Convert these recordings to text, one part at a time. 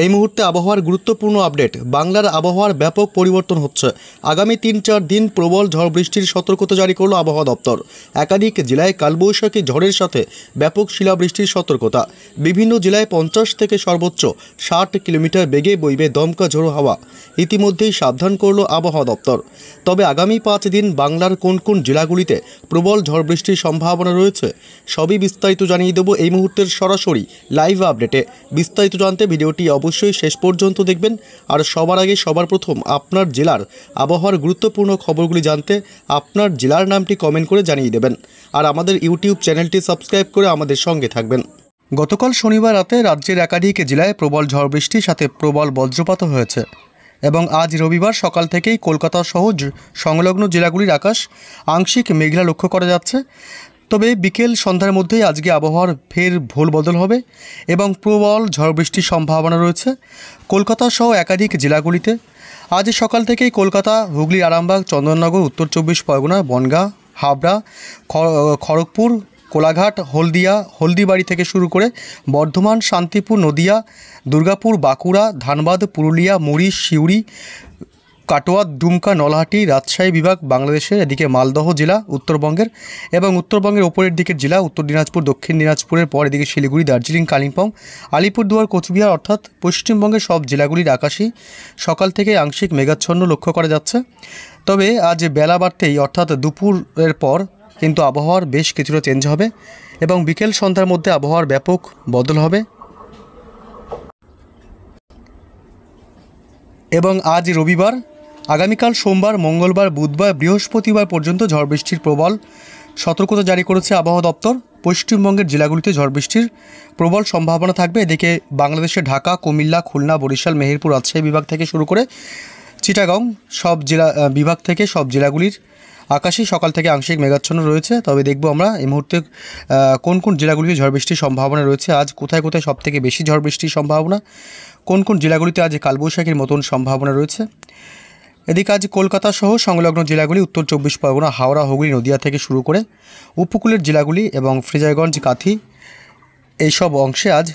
এই মুহূর্তে আবহাওয়ার গুরুত্বপূর্ণ আপডেট। বাংলার আবহাওয়ার ব্যাপক পরিবর্তন হচ্ছে। আগামী ৩-৪ দিন প্রবল ঝড় বৃষ্টির সতর্কতা জারি করল আবহাওয়া দপ্তর। একাধিক জেলায় কালবৈশাখী ঝড়ের সাথে ব্যাপক শিলাবৃষ্টির সতর্কতা। বিভিন্ন জেলায় 50 থেকে সর্বোচ্চ 60 কিলোমিটার বেগে বইবে দমকা ঝোড়ো হাওয়া। ইতিমধ্যেই সাবধান করল আবহাওয়া দপ্তর। তবে আগামী 5 দিন বাংলার কোন কোন জেলাগুলিতে প্রবল ঝড় বৃষ্টির সম্ভাবনা রয়েছে সবই বিস্তারিত জানিয়ে দেব এই মুহূর্তের সরাসরি লাইভ আপডেটে। বিস্তারিত জানতে ভিডিওটি অবশ্যই শেষ পর্যন্ত দেখবেন। আর সবার আগে সবার প্রথম আপনার জেলার আবহাওয়ার গুরুত্বপূর্ণ খবরগুলি জানতে আপনার জেলার নামটি কমেন্ট করে জানিয়ে দেবেন। আর আমাদের ইউটিউব চ্যানেলটি সাবস্ক্রাইব করে আমাদের সঙ্গে থাকবেন। গতকাল শনিবার রাতে রাজ্যের একাধিক জেলায় প্রবল ঝড় বৃষ্টির সাথে প্রবল বজ্রপাত হয়েছে এবং আজ রবিবার সকাল থেকেই কলকাতা সহ সংলগ্ন জেলাগুলির আকাশ আংশিক মেঘলা লক্ষ্য করা যাচ্ছে। তবে বিকেল সন্ধ্যার মধ্যেই আজকে আবহাওয়ার ফের ভোল বদল হবে এবং প্রবল ঝড় বৃষ্টির সম্ভাবনা রয়েছে কলকাতা সহ একাধিক জেলাগুলিতে। আজ সকাল থেকেই কলকাতা, হুগলি, আরামবাগ, চন্দননগর, উত্তর 24 পরগনা, বনগাঁ, হাবড়া, খড়গপুর, কোলাঘাট, হলদিবাড়ি থেকে শুরু করে বর্ধমান, শান্তিপুর, নদিয়া, দুর্গাপুর, বাঁকুড়া, ধানবাদ, পুরুলিয়া, মুড়ি, সিউড়ি, কাটোয়া, দুমকা, নলহাটি, রাজশাহী বিভাগ বাংলাদেশের, এদিকে মালদহ জেলা উত্তরবঙ্গের এবং উত্তরবঙ্গের ওপরের দিকের জেলা উত্তর দিনাজপুর, দক্ষিণ দিনাজপুরের পর এদিকে শিলিগুড়ি, দার্জিলিং, কালিম্পং, আলিপুরদুয়ার, কোচবিহার অর্থাৎ পশ্চিমবঙ্গের সব জেলাগুলির আকাশই সকাল থেকে আংশিক মেঘাচ্ছন্ন লক্ষ্য করা যাচ্ছে। তবে আজ বেলা বাড়তেই অর্থাৎ দুপুরের পর কিন্তু আবহাওয়ার বেশ কিছুটা চেঞ্জ হবে এবং বিকেল সন্ধ্যার মধ্যে আবহাওয়ার ব্যাপক বদল হবে এবং আজ রবিবার, আগামীকাল সোমবার, মঙ্গলবার, বুধবার, বৃহস্পতিবার পর্যন্ত ঝড় বৃষ্টির প্রবল সতর্কতা জারি করেছে আবহাওয়া দপ্তর। পশ্চিমবঙ্গের জেলাগুলিতে ঝড় বৃষ্টির প্রবল সম্ভাবনা থাকবে। এদিকে বাংলাদেশে ঢাকা, কুমিল্লা, খুলনা, বরিশাল, মেহেরপুর, রাজশাহী বিভাগ থেকে শুরু করে চিটাগং সব জেলা বিভাগ থেকে সব জেলাগুলির আকাশই সকাল থেকে আংশিক মেঘাচ্ছন্ন রয়েছে। তবে দেখব আমরা এই মুহূর্তে কোন কোন জেলাগুলিতে ঝড় বৃষ্টির সম্ভাবনা রয়েছে, আজ কোথায় কোথায় সবথেকে বেশি ঝড় বৃষ্টির সম্ভাবনা, কোন কোন জেলাগুলিতে আজ কালবৈশাখীর মতন সম্ভাবনা রয়েছে। এদিকে আজ কলকাতা সহ সংলগ্ন জেলাগুলি, উত্তর 24 পরগনা, হাওড়া, হুগলি, নদিয়া থেকে শুরু করে উপকূলের জেলাগুলি এবং ফ্রেজারগঞ্জ, কাঁথি এইসব অংশে আজ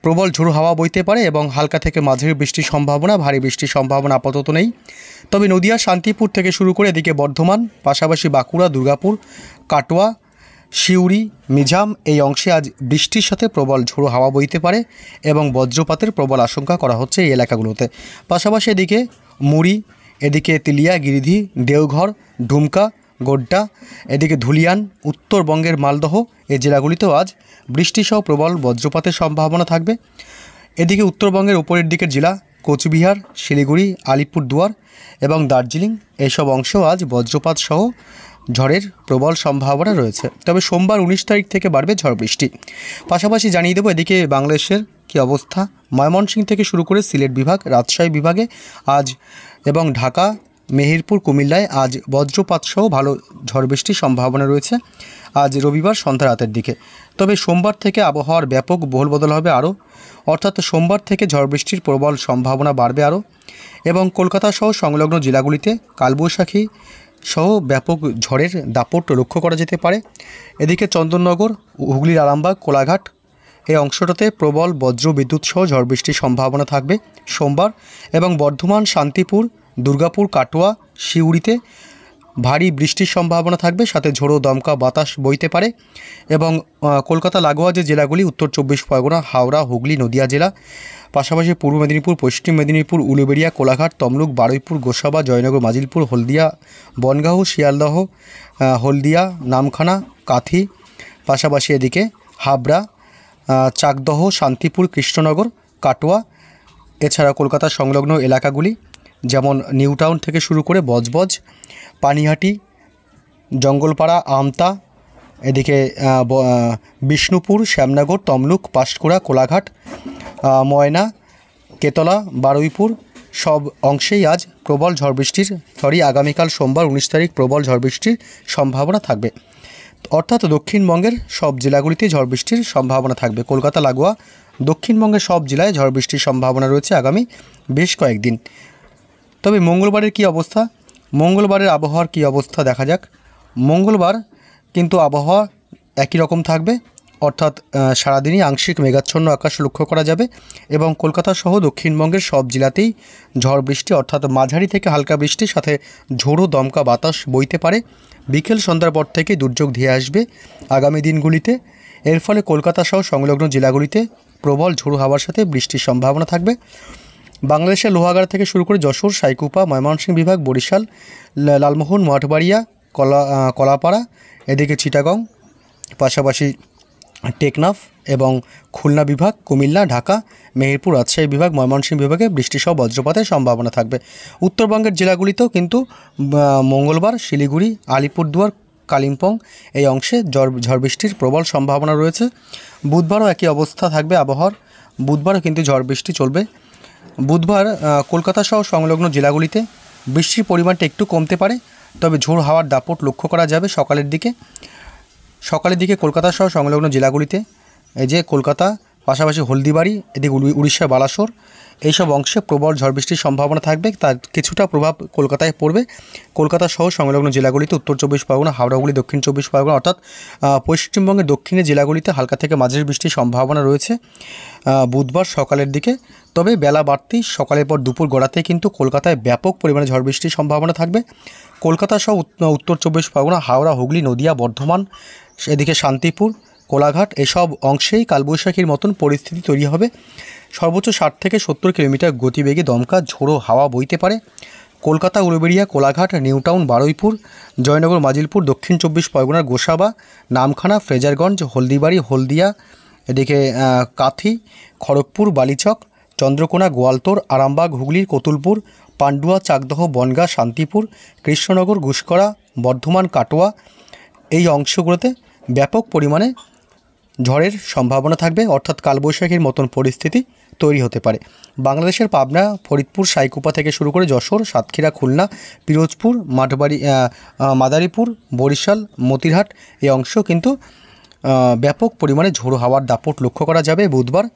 প্রবল ঝোড়ো হাওয়া বইতে পারে এবং হালকা থেকে মাঝারি বৃষ্টির সম্ভাবনা, ভারী বৃষ্টির সম্ভাবনা আপাতত নেই। তবে নদিয়া, শান্তিপুর থেকে শুরু করে এদিকে বর্ধমান, পাশাপাশি বাঁকুড়া, দুর্গাপুর, কাটোয়া, সিউড়ি, মিজাম এই অংশে আজ বৃষ্টির সাথে প্রবল ঝোড়ো হাওয়া বইতে পারে এবং বজ্রপাতের প্রবল আশঙ্কা করা হচ্ছে এই এলাকাগুলোতে। পাশাপাশি এদিকে মুড়ি, এদিকে তিলিয়া, গিরিধি, দেওঘর, ডুমকা, গোড্ডা, এদিকে ধুলিয়ান, উত্তরবঙ্গের মালদহ এই জেলাগুলিতেও আজ বৃষ্টিসহ প্রবল বজ্রপাতের সম্ভাবনা থাকবে। এদিকে উত্তরবঙ্গের উপরের দিকের জেলা কোচবিহার, শিলিগুড়ি, আলিপুরদুয়ার এবং দার্জিলিং এইসব অংশেও আজ বজ্রপাত সহ ঝড়ের প্রবল সম্ভাবনা রয়েছে। তবে সোমবার 19 তারিখ থেকে বাড়বে ঝড় বৃষ্টি। পাশাপাশি জানিয়ে দেবো এদিকে বাংলাদেশের কী অবস্থা। ময়মনসিংহ থেকে শুরু করে সিলেট বিভাগ, রাজশাহী বিভাগে আজ এবং ঢাকা, মেহেরপুর, কুমিল্লায় আজ বজ্রপাত সহ ভালো ঝড় বৃষ্টির সম্ভাবনা রয়েছে আজ রবিবার সন্ধ্যা রাতের দিকে। তবে সোমবার থেকে আবহাওয়ার ব্যাপক বহল বদল হবে আরও, অর্থাৎ সোমবার থেকে ঝড় বৃষ্টির প্রবল সম্ভাবনা বাড়বে আরও এবং কলকাতা সহ সংলগ্ন জেলাগুলিতে কালবৈশাখী সহ ব্যাপক ঝড়ের দাপট লক্ষ্য করা যেতে পারে। এদিকে চন্দননগর, হুগলির আরামবাগ, কোলাঘাট এই অংশটাতে প্রবল বজ্র বিদ্যুৎ সহ ঝড় বৃষ্টির সম্ভাবনা থাকবে সোমবার এবং বর্ধমান, শান্তিপুর, দুর্গাপুর, কাটোয়া, সিউড়িতে ভারী বৃষ্টির সম্ভাবনা থাকবে, সাথে ঝোড়ো দমকা বাতাস বইতে পারে এবং কলকাতা লাগোয়া যে জেলাগুলি উত্তর 24 পরগনা, হাওড়া, হুগলি, নদিয়া জেলা, পাশাপাশি পূর্ব মেদিনীপুর, পশ্চিম মেদিনীপুর, উলুবেড়িয়া, কোলাঘাট, তমলুক, বারুইপুর, গোসাবা, জয়নগর, মাজিলপুর, হলদিয়া, বনগাঁও, শিয়ালদহ, হলদিয়া, নামখানা, কাঁথি, পাশাপাশি এদিকে হাবড়া, চাকদহ, শান্তিপুর, কৃষ্ণনগর, কাটোয়া, এছাড়া কলকাতার সংলগ্ন এলাকাগুলি যেমন নিউ টাউন থেকে শুরু করে বজবজ, পানিহাটি, জঙ্গলপাড়া, আমতা, এদিকে বিষ্ণুপুর, শ্যামনগর, তমলুক, পাঁশকুড়া, কোলাঘাট, ময়না, কেতলা, বারুইপুর সব অংশেই আজ প্রবল ঝড় বৃষ্টির আগামীকাল সোমবার 19 তারিখ প্রবল ঝড় বৃষ্টির সম্ভাবনা থাকবে। অর্থাৎ দক্ষিণবঙ্গের সব জেলাগুলিতে ঝড় বৃষ্টির সম্ভাবনা থাকবে। কলকাতা লাগোয়া দক্ষিণবঙ্গের সব জেলায় ঝড় বৃষ্টির সম্ভাবনা রয়েছে আগামী বেশ কয়েকদিন। তবে মঙ্গলবারের কী অবস্থা, মঙ্গলবারের আবহাওয়ার কী অবস্থা দেখা যাক। মঙ্গলবার কিন্তু আবহাওয়া একই রকম থাকবে, অর্থাৎ সারাদিনই আংশিক মেঘাচ্ছন্ন আকাশ লক্ষ্য করা যাবে এবং কলকাতা সহ দক্ষিণবঙ্গের সব জেলাতেই ঝড় বৃষ্টি অর্থাৎ মাঝারি থেকে হালকা বৃষ্টির সাথে ঝোড়ো দমকা বাতাস বইতে পারে। বিকেল সন্ধ্যার পর থেকে দুর্যোগ ধেয়ে আসবে আগামী দিনগুলিতে। এর ফলে কলকাতা সহ সংলগ্ন জেলাগুলিতে প্রবল ঝোড়ো হাওয়ার সাথে বৃষ্টির সম্ভাবনা থাকবে। বাংলাদেশের লোহাগাড়া থেকে শুরু করে যশোর, সাইকুপা, ময়মনসিংহ বিভাগ, বরিশাল, লালমোহন, মঠবাড়িয়া, কলাপাড়া, এদিকে চিটাগং, পাশাপাশি টেকনাফ এবং খুলনা বিভাগ, কুমিল্লা, ঢাকা, মেহেরপুর, রাজশাহী বিভাগ, ময়মনসিংহ বিভাগে বৃষ্টিসহ বজ্রপাতের সম্ভাবনা থাকবে। উত্তরবঙ্গের জেলাগুলিতেও কিন্তু মঙ্গলবার শিলিগুড়ি, আলিপুরদুয়ার, কালিম্পং এই অংশে ঝড় বৃষ্টির প্রবল সম্ভাবনা রয়েছে। বুধবারও একই অবস্থা থাকবে আবহাওয়ার। বুধবারও কিন্তু ঝড় বৃষ্টি চলবে। বুধবার কলকাতা সহ সংলগ্ন জেলাগুলিতে বৃষ্টির পরিমাণটা একটু কমতে পারে, তবে ঝোড়ো হাওয়ার দাপট লক্ষ্য করা যাবে সকালের দিকে কলকাতা সহ সংলগ্ন জেলাগুলিতে। এই যে কলকাতা, পাশাপাশি হলদিবাড়ি, এদিকে উড়িষ্যার বালাসোর, এইসব অংশে প্রবল ঝড় বৃষ্টির সম্ভাবনা থাকবে। তার কিছুটা প্রভাব কলকাতায় পড়বে। কলকাতা সহ সংলগ্ন জেলাগুলিতে উত্তর 24 পরগনা, হাওড়া, হুগলি, দক্ষিণ 24 পরগনা অর্থাৎ পশ্চিমবঙ্গের দক্ষিণের জেলাগুলিতে হালকা থেকে মাঝারি বৃষ্টির সম্ভাবনা রয়েছে বুধবার সকালের দিকে। তবে বেলা বাড়তেই সকালের পর দুপুর গড়াতে কিন্তু কলকাতায় ব্যাপক পরিমাণে ঝড় বৃষ্টির সম্ভাবনা থাকবে। কলকাতা সহ উত্তর 24 পরগনা, হাওড়া, হুগলি, নদিয়া, বর্ধমান, এদিকে শান্তিপুর, কোলাঘাট এসব অংশেই কালবৈশাখীর মতন পরিস্থিতি তৈরি হবে। সর্বোচ্চ 60 থেকে 70 কিলোমিটার গতিবেগে দমকা ঝোড়ো হাওয়া বইতে পারে। কলকাতা, উলুবেড়িয়া, কোলাঘাট, নিউটাউন, বারুইপুর, জয়নগর, মাজিলপুর, দক্ষিণ 24 পরগনার গোসাবা, নামখানা, ফ্রেজারগঞ্জ, হলদিবাড়ি, হলদিয়া, এদিকে কাথি, খড়গপুর, বালিচক, চন্দ্রকোনা, গোয়ালতোড়, আরামবাগ, হুগলির কতুলপুর, পান্ডুয়া, চাকদহ, বনগাঁ, শান্তিপুর, কৃষ্ণনগর, ঘুষকরা, বর্ধমান, কাটোয়া এই অংশগুলোতে ব্যাপক পরিমাণে ঝড়ের সম্ভাবনা থাকবে, অর্থাৎ কালবৈশাখীর মতন পরিস্থিতি তৈরি হতে পারে। বাংলাদেশের পাবনা, ফরিদপুর, সাইকুপা থেকে শুরু করে যশোর, সাতক্ষীরা, খুলনা, পিরোজপুর, মাদারীপুর, বরিশাল, মতিরহাট এই অংশ কিন্তু ব্যাপক পরিমাণে ঝোড়ো হাওয়ার দাপট লক্ষ্য করা যাবে। বুধবার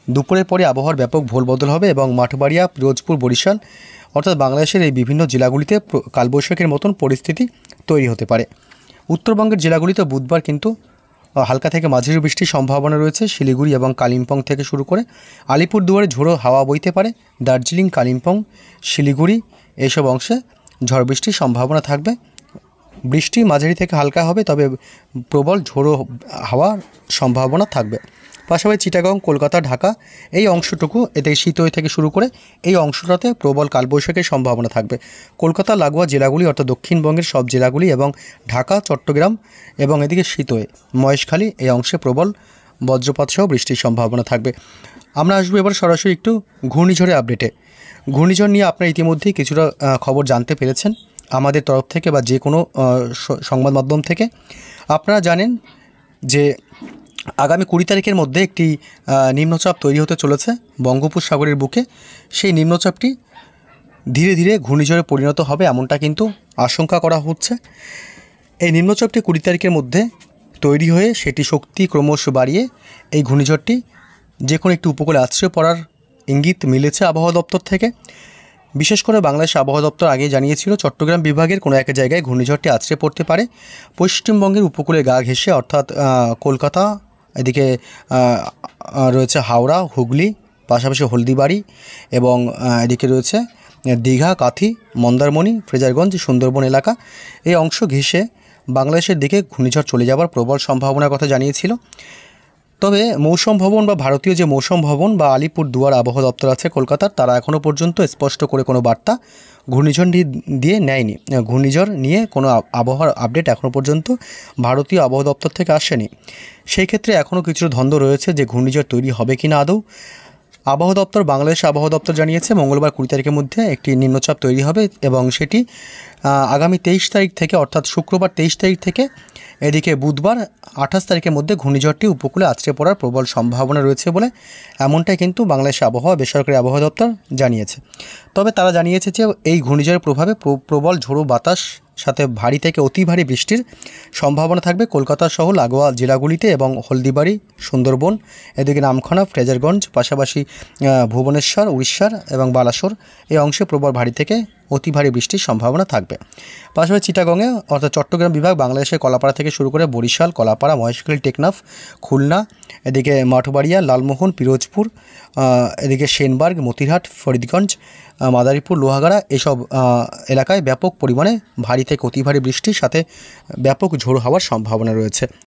দুপুরের পরে আবহাওয়ার ব্যাপক ভোলবদল হবে এবং মাঠবাড়িয়া, পিরোজপুর, বরিশাল অর্থাৎ বাংলাদেশের এই বিভিন্ন জেলাগুলিতে কালবৈশাখীর মতন পরিস্থিতি তৈরি হতে পারে। উত্তরবঙ্গের জেলাগুলিতে বুধবার কিন্তু হালকা থেকে মাঝারি বৃষ্টির সম্ভাবনা রয়েছে। শিলিগুড়ি এবং কালিম্পং থেকে শুরু করে আলিপুরদুয়ারে ঝোড়ো হাওয়া বইতে পারে। দার্জিলিং, কালিম্পং, শিলিগুড়ি এইসব অংশে ঝড় বৃষ্টির সম্ভাবনা থাকবে। বৃষ্টি মাঝারি থেকে হালকা হবে, তবে প্রবল ঝোড়ো হাওয়ার সম্ভাবনা থাকবে। পাশাপাশি চিটাগং, কলকাতা, ঢাকা এই অংশটুকু এতে শীতই থেকে শুরু করে এই অংশটাতে প্রবল কালবৈশাখীর সম্ভাবনা থাকবে। কলকাতা লাগোয়া জেলাগুলি অর্থাৎ দক্ষিণবঙ্গের সব জেলাগুলি এবং ঢাকা, চট্টগ্রাম এবং এদিকে শীতই, মহেশখালী এই অংশে প্রবল বজ্রপাত সহ বৃষ্টির সম্ভাবনা থাকবে। আমরা আসবো এবার সরাসরি একটু ঘূর্ণিঝড়ের আপডেটে। ঘূর্ণিঝড় নিয়ে আপনারা ইতিমধ্যেই কিছুটা খবর জানতে পেরেছেন আমাদের তরফ থেকে বা যে কোনো সংবাদ মাধ্যম থেকে। আপনারা জানেন যে আগামী 20 তারিখের মধ্যে একটি নিম্নচাপ তৈরি হতে চলেছে বঙ্গোপসাগরের বুকে। সেই নিম্নচাপটি ধীরে ধীরে ঘূর্ণিঝড়ে পরিণত হবে এমনটা কিন্তু আশঙ্কা করা হচ্ছে। এই নিম্নচাপটি 20 তারিখের মধ্যে তৈরি হয়ে সেটি শক্তি ক্রমশ বাড়িয়ে এই ঘূর্ণিঝড়টি যে কোনো একটি উপকূলে আছড়ে পড়ার ইঙ্গিত মিলেছে আবহাওয়া দপ্তর থেকে। বিশেষ করে বাংলাদেশ আবহাওয়া দপ্তর আগে জানিয়েছিল চট্টগ্রাম বিভাগের কোনো এক জায়গায় ঘূর্ণিঝড়টি আছড়ে পড়তে পারে। পশ্চিমবঙ্গের উপকূলে গা ঘেঁষে অর্থাৎ কলকাতা, এদিকে রয়েছে হাওড়া, হুগলি, পাশাপাশি হলদিবাড়ি এবং এদিকে রয়েছে দীঘা, কাথি, মন্দারমণি, ফ্রেজারগঞ্জ, সুন্দরবন এলাকা এই অংশ ঘেঁষে বাংলাদেশের দিকে ঘূর্ণিঝড় চলে যাওয়ার প্রবল সম্ভাবনার কথা জানিয়েছিল। তবে মৌসুম ভবন বা ভারতীয় যে মৌসুম ভবন বা আলিপুরদুয়ার আবহাওয়া দপ্তর আছে কলকাতার, তারা এখনও পর্যন্ত স্পষ্ট করে কোনো বার্তা ঘূর্ণিঝড় দিয়ে নেয়নি। ঘূর্ণিঝড় নিয়ে কোনো আবহাওয়ার আপডেট এখনও পর্যন্ত ভারতীয় আবহাওয়া দপ্তর থেকে আসেনি। সেই ক্ষেত্রে এখনও কিছু দ্বন্দ্ব রয়েছে যে ঘূর্ণিঝড় তৈরি হবে কি না আদৌ। আবহাওয়া দপ্তর, বাংলাদেশ আবহাওয়া দপ্তর জানিয়েছে মঙ্গলবার 20 তারিখের মধ্যে একটি নিম্নচাপ তৈরি হবে এবং সেটি আগামী 23 তারিখ থেকে অর্থাৎ শুক্রবার 23 তারিখ থেকে এদিকে বুধবার 28 তারিখের মধ্যে ঘূর্ণিঝড়টি উপকূলে আছড়ে পড়ার প্রবল সম্ভাবনা রয়েছে বলে এমনটাই কিন্তু বাংলাদেশ আবহাওয়া বেসরকারি আবহাওয়া দপ্তর জানিয়েছে। তবে তারা জানিয়েছে যে এই ঘূর্ণিঝড়ের প্রভাবে প্রবল ঝোড়ো বাতাস সাথে ভারী থেকে অতি ভারী বৃষ্টির সম্ভাবনা থাকবে কলকাতা সহ লাগোয়া জেলাগুলিতে এবং হলদিবাড়ি, সুন্দরবন, এদিকে নামখানা, ফ্রেজারগঞ্জ, পাশাপাশি ভুবনেশ্বর, উড়িষ্যার এবং বালাসোর এই অংশে প্রবল ভারী থেকে অতি ভারী বৃষ্টির সম্ভাবনা থাকবে। পাশাপাশি চিটাগংয়ে অর্থাৎ চট্টগ্রাম বিভাগ, বাংলাদেশের কলাপাড়া থেকে শুরু করে বরিশাল, কলাপাড়া, মহেশখালী, টেকনাফ, খুলনা, এদিকে মাঠবাড়িয়া, লালমোহন, পিরোজপুর, এদিকে সেনবার্গ, মতিরহাট, ফরিদগঞ্জ, মাদারীপুর, লোহাগাড়া এসব এলাকায় ব্যাপক পরিমাণে ভারী থেকে অতি ভারী বৃষ্টির সাথে ব্যাপক ঝোড়ো হাওয়ার সম্ভাবনা রয়েছে।